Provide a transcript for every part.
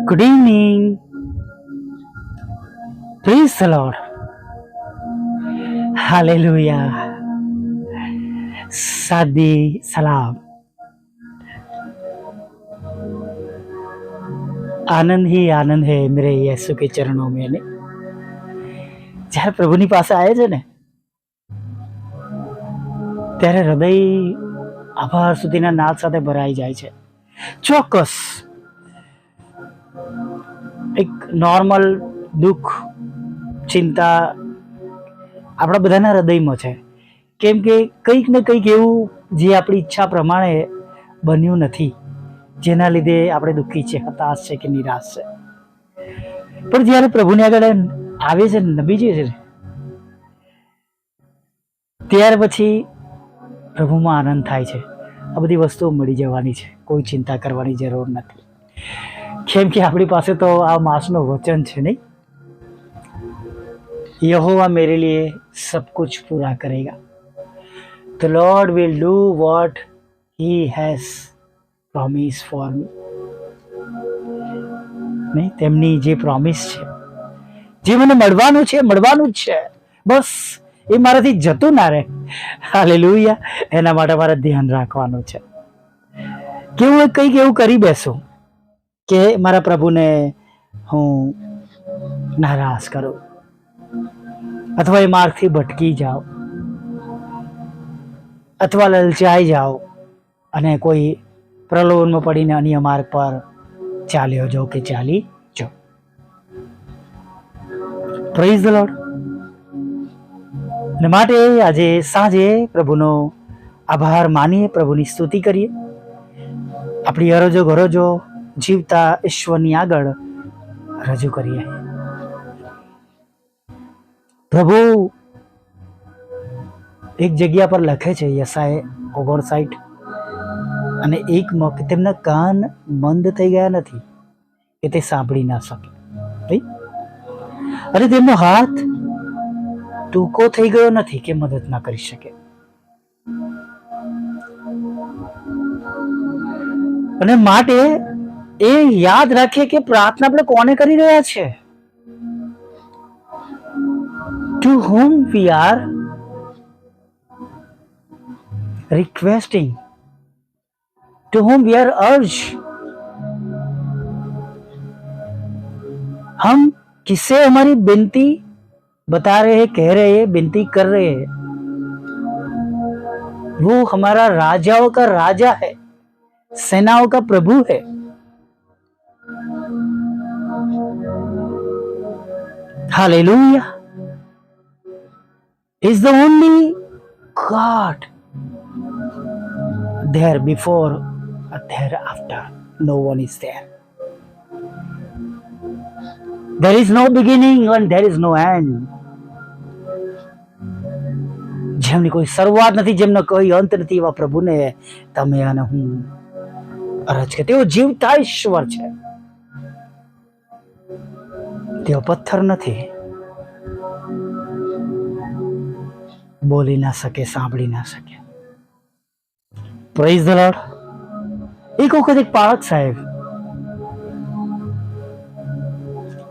Good evening. Praise the Lord. Hallelujah. सादी सलाम. આનંદ ही આનંદ है मेरे यीशु के चरणों में ને જ્યારે પ્રભુની પાસે આવે છે ને ત્યારે હૃદય આભાર સુધીના નાદ સાથે ભરાઈ જાય છે. ચોક્કસ એક નોર્મલ દુઃખ ચિંતા આપણા બધાના હૃદયમાં છે, કેમ કે કંઈક ને કંઈક એવું જે આપણી ઈચ્છા પ્રમાણે બન્યું નથી, જેના લીધે આપણે દુઃખી છે, હતાશ છે કે નિરાશ છે. પણ જ્યારે પ્રભુની આગળ આવે છે, નબી છે ને, ત્યાર પછી પ્રભુમાં આનંદ થાય છે. આ બધી વસ્તુઓ મળી જવાની છે, કોઈ ચિંતા કરવાની જરૂર નથી, કેમ કે આપણી પાસે તો આ માસનું વચન છે નહીં. यहोवा मेरे लिए सब कुछ पूरा करेगा. The Lord will do what He has promised for me. નહીં, તેમની જે પ્રોમિસ છે, જે મને મળવાનું છે, મળવાનું જ છે. બસ એ મારાથી જતું ના રહે. હાલેલુયા. એના માટે મારે ધ્યાન રાખવાનું છે કે હું કંઈક એવું કરી બેસું કે મારા પ્રભુને હું નારાજ કરું, અથવા એ માર્ગથી ભટકી જાઓ, અથવા લલચાઈ જાઓ અને કોઈ પ્રલોભનમાં પડીને અન્ય માર્ગ પર ચાલ્યો જાઓ કે ચાલી જાઓ. Praise the lord. અને માટે આજે સાંજે પ્રભુનો આભાર માનીએ, પ્રભુની સ્તુતિ કરીએ, આપણી અરજો ગરજો જીવતા ઈશ્વરની આગળ રજૂ કરીએ. પ્રભુ એક જગ્યા પર લખે છે, યશાય 59 અને 1 કે તેમના કાન મંદ થઈ ગયા નથી કે તે સાંભળી ના શકે, અને તેમનો હાથ ટૂંકો થઈ ગયો નથી કે મદદ ના કરી શકે. અને માટે એ યાદ રાખીએ કે પ્રાર્થના આપણે કોને કરી રહ્યા છે, to whom we are requesting, to whom we are urged. हम किससे हमारी विनती बता रहे हैं, कह रहे हैं, विनती कर रहे हैं? वो हमारा राजाओं का राजा है, सेनाओं का प्रभु है. Hallelujah. is the only God there before or thereafter. No one is there. There is no beginning and there is no end. જેમની કોઈ શરૂઆત નથી, જેમનો કોઈ અંત નથી, એવા પ્રભુને તમે અને હું અરજ કે તેઓ જીવતા ઈશ્વર છે. તેઓ પથ્થર નથી, બોલી ના શકે, સાંભળી ના શકે. Praise the lord. એક વખત એક પાળક સાહેબ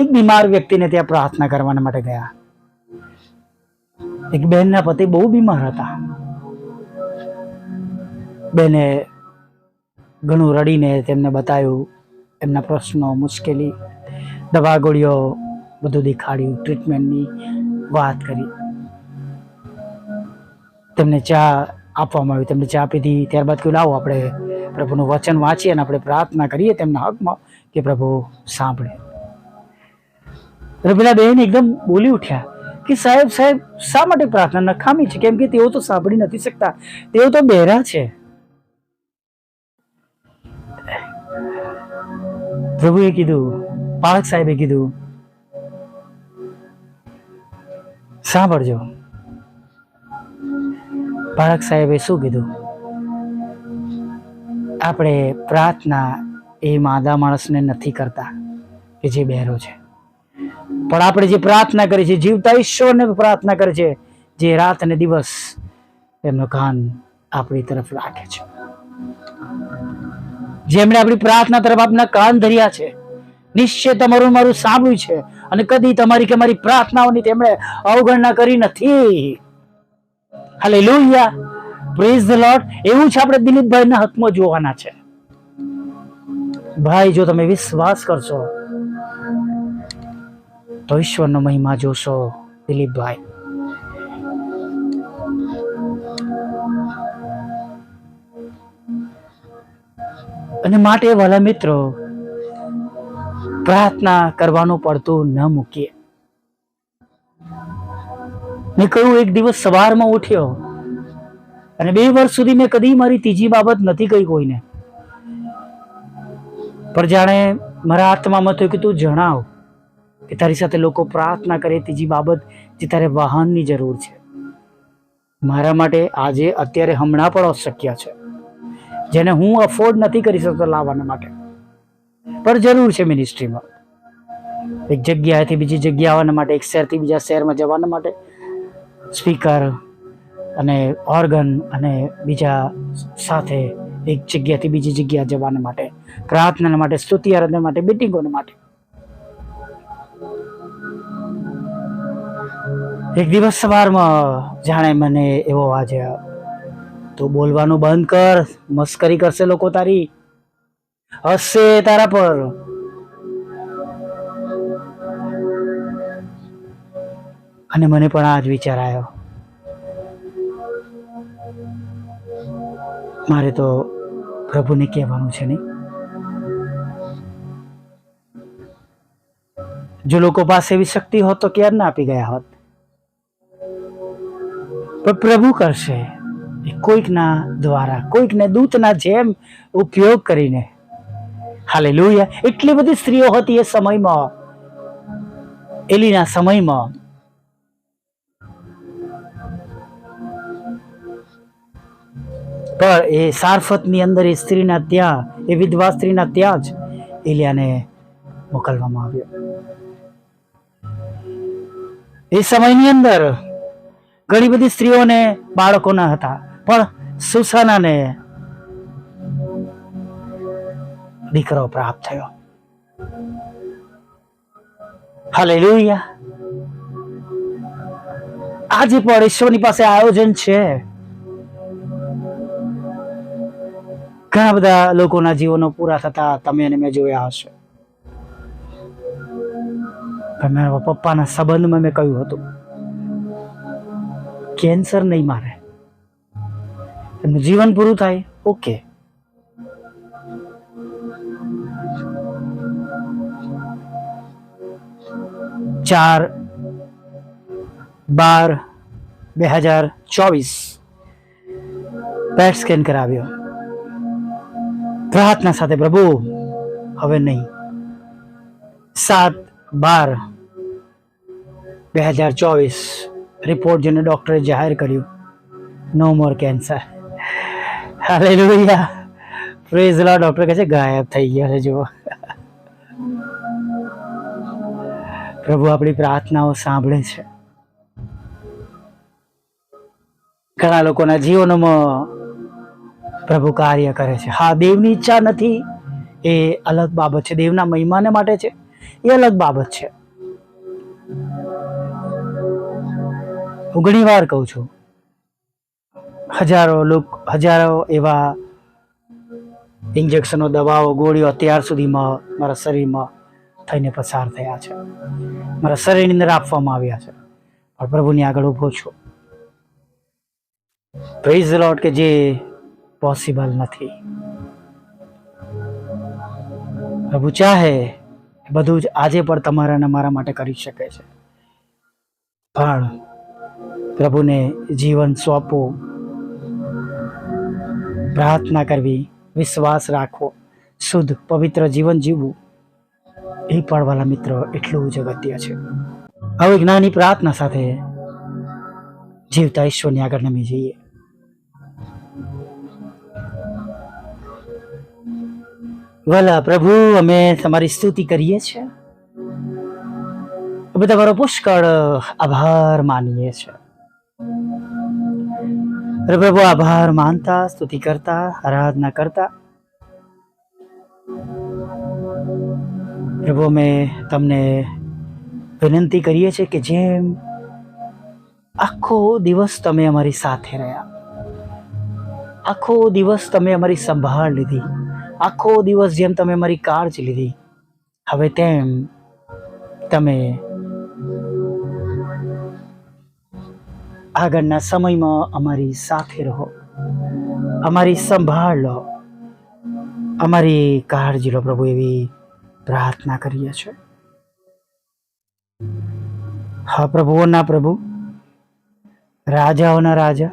એક બીમાર વ્યક્તિને ત્યાં પ્રાર્થના કરવા માટે ગયા. એક બહેનના પતિ બહુ બીમાર હતા. બેને ઘણું રડીને તેમને બતાવ્યું એમના પ્રશ્નો, મુશ્કેલી, દવા ગોળીઓ બધું દેખાડ્યું, ટ્રીટમેન્ટની વાત કરી. તેમને ચા આપવામાં આવી, તેમને ચા પીધી. ત્યારબાદ કહ્યું, લાવો આપણે પ્રભુનું વચન વાંચીએ અને આપણે પ્રાર્થના કરીએ તેમના હકમાં કે પ્રભુ સાંભળે. પેલા બહેન એકદમ બોલી ઉઠ્યા કે સાહેબ શા માટે પ્રાર્થના નકામી છે, કેમ કે તેઓ તો સાંભળી નથી શકતા, તેઓ તો બહેરા છે. પ્રભુએ કીધું, પાળક સાહેબે કીધું, સાંભળજો. પાળક સાહેબે શું કીધું? આપણે પ્રાર્થના એ માદા માણસને નથી કરતા કે જે બહેરો છે, પણ આપણે જે પ્રાર્થના કરીએ છીએ, જીવતા ઈશ્વરને પ્રાર્થના કરે છે, જે રાત અને દિવસ એમનો કાન આપણી તરફ રાખે છે. જેમણે આપણી પ્રાર્થના તરફ આપના કાન ધર્યા છે, નિશ્ચય તમારું મારું સાંભળ્યું છે અને કદી તમારી કે મારી પ્રાર્થનાઓની તેમણે અવગણના કરી નથી. Hallelujah, praise the lord. એવું છે આપણે દિલીપભાઈના હકમાં જોવાના છે. ભાઈ, જો તમે વિશ્વાસ કરશો તો ઈશ્વરનો મહિમા જોશો. દિલીપભાઈ, અને માટે વાલા મિત્રો, પ્રાર્થના કરવાનું પડતું ન મૂકીએ. મેં કહ્યું, એક દિવસ સવારમાં ઉઠ્યો અને 2 વર્ષ સુધી મેં કદી મારી ત્રીજી બાબત નથી કહી કોઈને, પણ જાણે મારા આત્મામાં થયું કે તું જણાવ કે તારી સાથે લોકો પ્રાર્થના કરે ત્રીજી બાબત, જે તારે વાહનની જરૂર છે. મારા માટે આજે અત્યારે હમણાં પણ અશક્ય છે, જેને હું અફોર્ડ નથી કરી શકતો લાવવાના માટે, પણ જરૂર છે મિનિસ્ટ્રીમાં. એક જગ્યાએથી બીજી જગ્યા આવવાના માટે, એક શહેરથી બીજા શહેરમાં જવાના માટે સ્પીકર અને ઓર્ગન અને બીજા સાથે એક જગ્યાથી બીજી જગ્યા જવાના માટે, પ્રાર્થના માટે, સ્તુતિ આરાધના માટે, મીટિંગોના માટે. એક દિવસ સવારમાં જાણે મને એવો આજે, તું બોલવાનું બંધ કર, મસ્કરી કરશે લોકો તારી, હસશે તારા પર. અને મને પણ આ જ વિચાર આવ્યો, મારે તો પ્રભુને કહેવાનું છે નહીં. જો લોકો પાસે એવી શક્તિ હોત તો ક્યારે ના આપી ગયા હોત, પણ પ્રભુ કરશે કોઈકના દ્વારા, કોઈકને દૂતના જેમ ઉપયોગ કરીને. હાલેલુયા. એટલી બધી સ્ત્રીઓ હતી એ સમયમાં, એલીના સમયમાં. પણ એ સારફતની અંદર એ સ્ત્રીના ત્યાં, એ વિધવા સ્ત્રીના ત્યાં જ એલિયાને મોકલવામાં આવ્યો. એ સમયની અંદર ઘણી બધી સ્ત્રીઓને બાળકો ન હતા, પણ સુસાનાને દીકરો પ્રાપ્ત થયો. હાલેલુયા. આજે પણ ઈશ્વરની પાસે આયોજન છે. ઘણા બધા લોકોના જીવનો પૂરા થતા તમે અને મેં જોયા હશે. મારા પપ્પાના સંબંધમાં મેં કહ્યું હતું, કેન્સર નહીં મારે, એમનું જીવન પૂરું થાય, ઓકે. ચાર 12/2024 પેટ સ્કેન કરાવ્યો. પ્રાર્થના સાથે, પ્રભુ હવે નહીં. 7/12/2024 રિપોર્ટ જેને ડોક્ટરે જાહેર કર્યું, no more cancer. Hallelujah, praise the lord. Doctor કહે છે ગાયબ થઈ ગયા છે. જુઓ, પ્રભુ આપણી પ્રાર્થનાઓ સાંભળે છે. ઘણા લોકોના જીવનોમાં પ્રભુ કાર્ય કરે છે. હા, દેવની ઈચ્છા નથી એ અલગ બાબત છે, દેવના મહિમાને માટે છે એ અલગ બાબત છે. હું ઘણી વાર કહું છું, હજારો એવા ઇન્જેક્શનો, દવાઓ, ગોળીઓ અત્યાર સુધીમાં મારા શરીરમાં થઈને પસાર થયા છે, મારા શરીરની અંદર આપવામાં આવ્યા છે, પણ પ્રભુની આગળ ઊભો છું. Praise the lord. કે જે પોસિબલ નથી, પ્રભુ ચાહે બધું જ આજે પણ તમારા અને મારા માટે કરી શકે છે. પણ પ્રભુને જીવન સોંપો, પ્રાર્થના કરવી, વિશ્વાસ રાખવો, શુદ્ધ પવિત્ર જીવન જીવવું, એ પણ વાલા મિત્રો એટલું જ અગત્ય છે. હવે જ્ઞાની પ્રાર્થના સાથે જીવતા ઈશ્વરની આગળ નમી જઈએ. વાલા પ્રભુ, અમે તમારી સ્તુતિ કરીએ છીએ, અમે તમારો પુષ્કળ આભાર માનીએ છીએ. પ્રભુ, આભાર માનતા, સ્તુતિ કરતા, આરાધના કરતા પ્રભુ અમે તમને વિનંતી કરીએ છીએ કે જેમ આખો દિવસ તમે અમારી સાથે રહ્યા, આખો દિવસ તમે અમારી સંભાળ લીધી, આખો દિવસ જેમ તમે અમારી કાળજી લીધી, હવે તેમ તમે આગળના સમયમાં અમારી સાથે રહો, અમારી સંભાળ લો, અમારી કાળજી લો પ્રભુ, એવી પ્રાર્થના કરીએ છીએ. હા પ્રભુઓના પ્રભુ, રાજાઓના રાજા,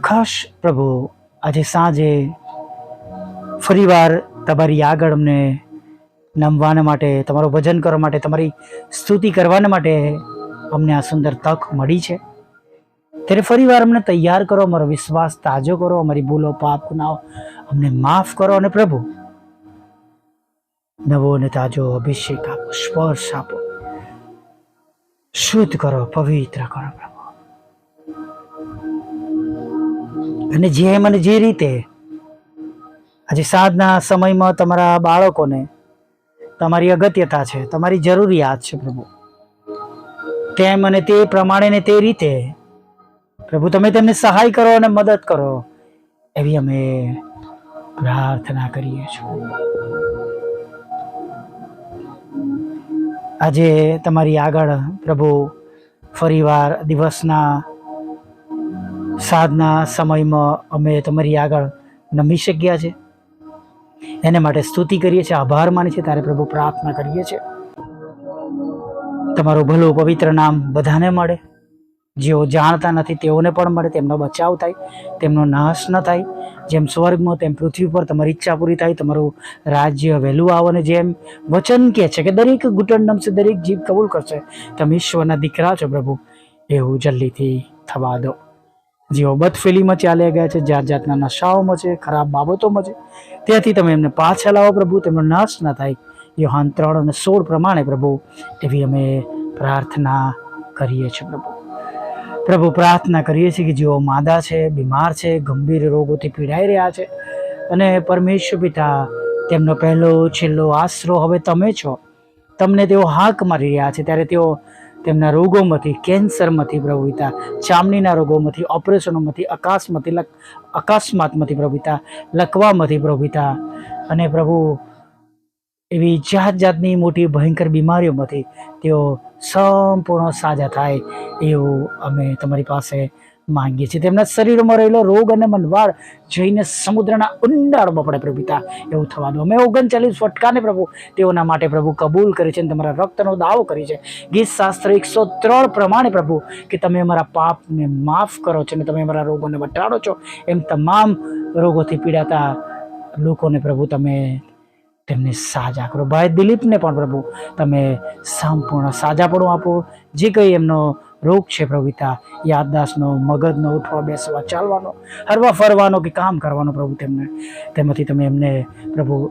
ખાસ પ્રભુ આજે સાંજે ફરીવાર તમારી આગળ અમને નમવાના માટે, તમારું ભજન કરવા માટે, તમારી સ્તુતિ કરવાના માટે અમને આ સુંદર તક મળી છે. ત્યારે ફરીવાર અમને તૈયાર કરો, અમારો વિશ્વાસ તાજો કરો, અમારી ભૂલો પાપ ગુનાઓ અમને માફ કરો, અને પ્રભુ નવો અને તાજો અભિષેક આપો, સ્પર્શ આપો, શુદ્ધ કરો, પવિત્ર કરો પ્રભુ. અને જેમ અને જે રીતે આજે સાંજના સમયમાં તમારા બાળકોને તમારી અગત્યતા છે, તમારી જરૂરિયાત છે પ્રભુ, તેમ અને તે પ્રમાણે ને તે રીતે પ્રભુ તમે તેમને સહાય કરો અને મદદ કરો, એવી અમે પ્રાર્થના કરીએ છીએ. આજે તમારી આગળ પ્રભુ ફરીવાર દિવસના સાંજના સમયમાં અમે તમારી આગળ નમી શક્યા છે, એને માટે સ્તુતિ કરીએ છીએ, આભાર માનીએ છીએ. ત્યારે પ્રભુ પ્રાર્થના કરીએ છીએ તમારું ભલું પવિત્ર નામ બધાને મળે, જેઓ જાણતા નથી તેઓને પણ મળે, તેમનો બચાવ થાય, તેમનો નાશ ન થાય, જેમ સ્વર્ગમાં તેમ પૃથ્વી પર તમારી ઈચ્છા પૂરી થાય, તમારું રાજ્ય વહેલું આવે, અને જેમ વચન કહે છે કે દરેક ઘૂંટણ નમશે, દરેક જીભ કબૂલ કરશે તમે ઈશ્વરના દીકરા છો પ્રભુ, એવું જલ્દીથી થવા દો. જેઓ બદફેલીમાં ચાલ્યા ગયા છે, જાત જાતના નશાઓમાં છે, ખરાબ બાબતોમાં છે, ત્યાંથી તમે એમને પાછા લાવો પ્રભુ, તેમનો નાશ ન થાય. યોહાન 3:16 પ્રમાણે પ્રભુ એવી અમે પ્રાર્થના કરીએ છીએ પ્રભુ. પ્રભુ પ્રાર્થના કરીએ છીએ કે જેઓ માદા છે, બીમાર છે, ગંભીર રોગોથી પીડાઈ રહ્યા છે, અને પરમેશ્વર પિતા તેમનો પહેલો છેલ્લો આશરો હવે તમે છો, તમને તેઓ હાક મારી રહ્યા છે, ત્યારે તેઓ તેમના રોગોમાંથી, કેન્સરમાંથી પ્રભુ પિતા, ચામડીના રોગોમાંથી, ઓપરેશનોમાંથી, અકસ્માતમાંથી પ્રભુ પિતા, લકવામાંથી પ્રભુ પિતા, અને પ્રભુ એવી જાત જાતની મોટી ભયંકર બીમારીઓમાંથી તેઓ સંપૂર્ણ સાજા થાય એવું અમે તમારી પાસે માંગીએ છીએ. તેમના શરીરમાં રહેલો રોગ અને મનવાળ જઈને સમુદ્રના ઊંડાણમાં પડે પ્રભુ પિતા, એવું થવા દો. અમે 39 ફટકાને પ્રભુ તેઓના માટે પ્રભુ કબૂલ કરી છે, અને તમારા રક્તનો દાવો કરી છે ગીત શાસ્ત્ર 103 પ્રમાણે પ્રભુ કે તમે અમારા પાપને માફ કરો છો અને તમે અમારા રોગોને વટાડો છો. એમ તમામ રોગોથી પીડાતા લોકોને પ્રભુ તમે તેમને સાજા કરો. ભાઈ દિલીપને પણ પ્રભુ તમે સંપૂર્ણ સાજાપણું આપો. જે કંઈ એમનો રોગ છે પ્રભુ પિતા, યાદદાસ્તનો, મગજનો, ઉઠવા બેસવા ચાલવાનો, હરવા ફરવાનો કે કામ કરવાનો પ્રભુ, તેમાંથી તમે એમને પ્રભુ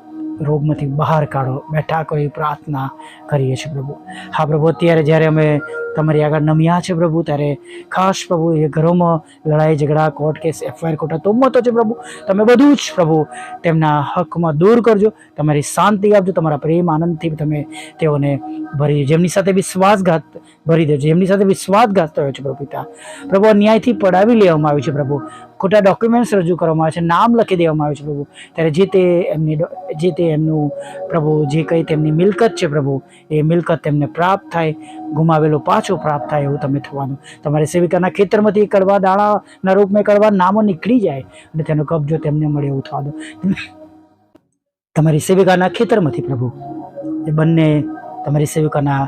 રોગમાંથી બહાર કાઢો, બેઠા કરી પ્રાર્થના કરીએ છીએ પ્રભુ. હા પ્રભુ, અત્યારે જ્યારે અમે તમારી આગળ નમ્યા છે પ્રભુ, ત્યારે ખાસ પ્રભુ એ ઘરોમાં લડાઈ ઝઘડા, કોર્ટ કેસ, એફઆઈઆર ખોટા તોમતો છે પ્રભુ, તમે બધું જ પ્રભુ તેમના હકમાં દૂર કરજો, તમારી શાંતિ આપજો, તમારા પ્રેમ આનંદથી તમે તેઓને ભરી, જેમની સાથે વિશ્વાસઘાત ભરી દેજો, જેમની સાથે વિશ્વાસઘાત થયો છે પ્રભુ પિતા, પ્રભુ અન્યાયથી પડાવી લેવામાં આવ્યું છે પ્રભુ, ખોટા ડોક્યુમેન્ટ્સ રજૂ કરવામાં આવે છે, નામ લખી દેવામાં આવ્યું છે પ્રભુ, ત્યારે જે તે એમનું પ્રભુ જે કંઈ તેમની મિલકત છે પ્રભુ, એ મિલકત તેમને પ્રાપ્ત થાય, ગુમાવેલો પાછો પ્રાપ્ત થાય એવું તમે થવાનું. તમારી સેવિકાના ખેતરમાંથી કડવા દાણાના રૂપમાં કડવા નામો નીકળી જાય અને તેનો કબજો તેમને મળે એવું થવા દો. તમારી સેવિકાના ખેતરમાંથી પ્રભુ એ બંને તમારી સેવિકાના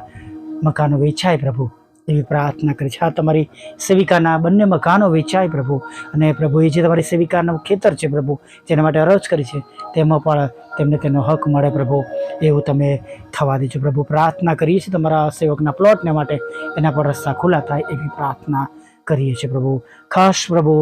મકાનો વેચાય પ્રભુ, એવી પ્રાર્થના કરી છે. હા, તમારી સેવિકાના બંને મકાનો વેચાય પ્રભુ, અને પ્રભુ એ જે તમારી સેવિકાનું ખેતર છે પ્રભુ, જેના માટે અરજ કરી છે, તેમાં પણ તેમને તેનો હક મળે પ્રભુ, એવું તમે થવા દેજો પ્રભુ. પ્રાર્થના કરીએ છીએ તમારા સેવકના પ્લોટને માટે, એના પર રસ્તા ખુલ્લા થાય એવી પ્રાર્થના કરીએ છીએ પ્રભુ. ખાસ પ્રભુ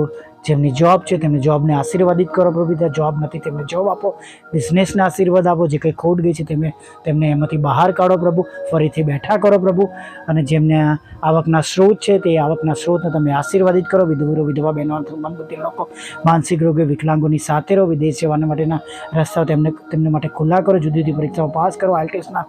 જેમની જોબ છે તેમને જોબને આશીર્વાદિત કરો પ્રભુ પિતા. જોબ નથી તેમને જોબ આપો, બિઝનેસને આશીર્વાદ આપો. જે કંઈ ખોટ ગઈ છે તેમને એમાંથી બહાર કાઢો પ્રભુ, ફરીથી બેઠા કરો પ્રભુ. અને જેમને આવકના સ્ત્રોત છે તે આવકના સ્ત્રોતને તમે આશીર્વાદિત કરો. વિધવો વિધવા બહેનો, મંદબુદ્ધિ લોકો, માનસિક રોગો, વિકલાંગોની સાથે રહો. વિદેશ જવાના માટેના રસ્તાઓ તેમને માટે ખુલ્લા કરો. જુદી જુદી પરીક્ષાઓ પાસ કરો. આઈએલટીએસના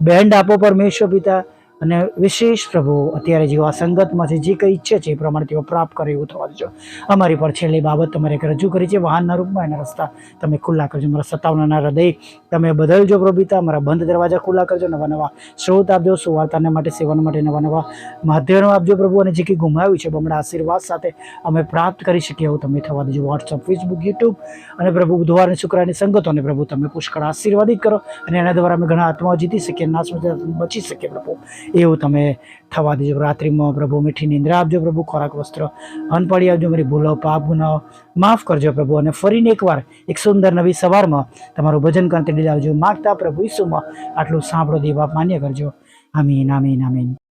બેન્ડ આપો પરમેશ્વર પિતા. અને વિશેષ પ્રભુ અત્યારે જેઓ આ સંગતમાં છે, જે કંઈ ઈચ્છે છે એ પ્રમાણે તેઓ પ્રાપ્ત કરે એવું થવા દેજો. અમારી પર છેલ્લી બાબત તમારે રજૂ કરી છે, વાહનના રૂપમાં એના રસ્તા તમે ખુલ્લા કરજો. મારા સતાવનારા હૃદય તમે બદલજો પ્રભુ પિતા. મારા બંધ દરવાજા ખુલ્લા કરજો. નવા નવા સ્ત્રોત આપજો. સુવાર્તાને માટે, સેવાના માટે નવા નવા માધ્યમો આપજો પ્રભુ. અને જે કંઈ ગુમાવ્યું છે બમણા આશીર્વાદ સાથે અમે પ્રાપ્ત કરી શકીએ એવું તમે થવા દેજો. વોટ્સઅપ, ફેસબુક, યુટ્યુબ અને પ્રભુ બુધવાર અને શુક્રવારની સંગતોને પ્રભુ તમે પુષ્કળ આશીર્વાદિત કરો. અને એના દ્વારા અમે ઘણા આત્માઓ જીતી શકીએ, નાશમાંથી બચી શકીએ પ્રભુ, એવું તમે થવા દેજો. રાત્રિમાં પ્રભુ મીઠી નિંદ્રા આપજો પ્રભુ. ખોરાક, વસ્ત્ર, અન્ન પાડી આપજો. મારી ભૂલો, પાપ, ગુનાઓ માફ કરજો પ્રભુ. અને ફરીને એકવાર એક સુંદર નવી સવારમાં તમારું ભજન કરતી લાવજો. માગતા પ્રભુ ઈસુમાં આટલું સાંભળો, દેવ બાપ માન્ય કરજો. આમીન, આમીન, આમીન.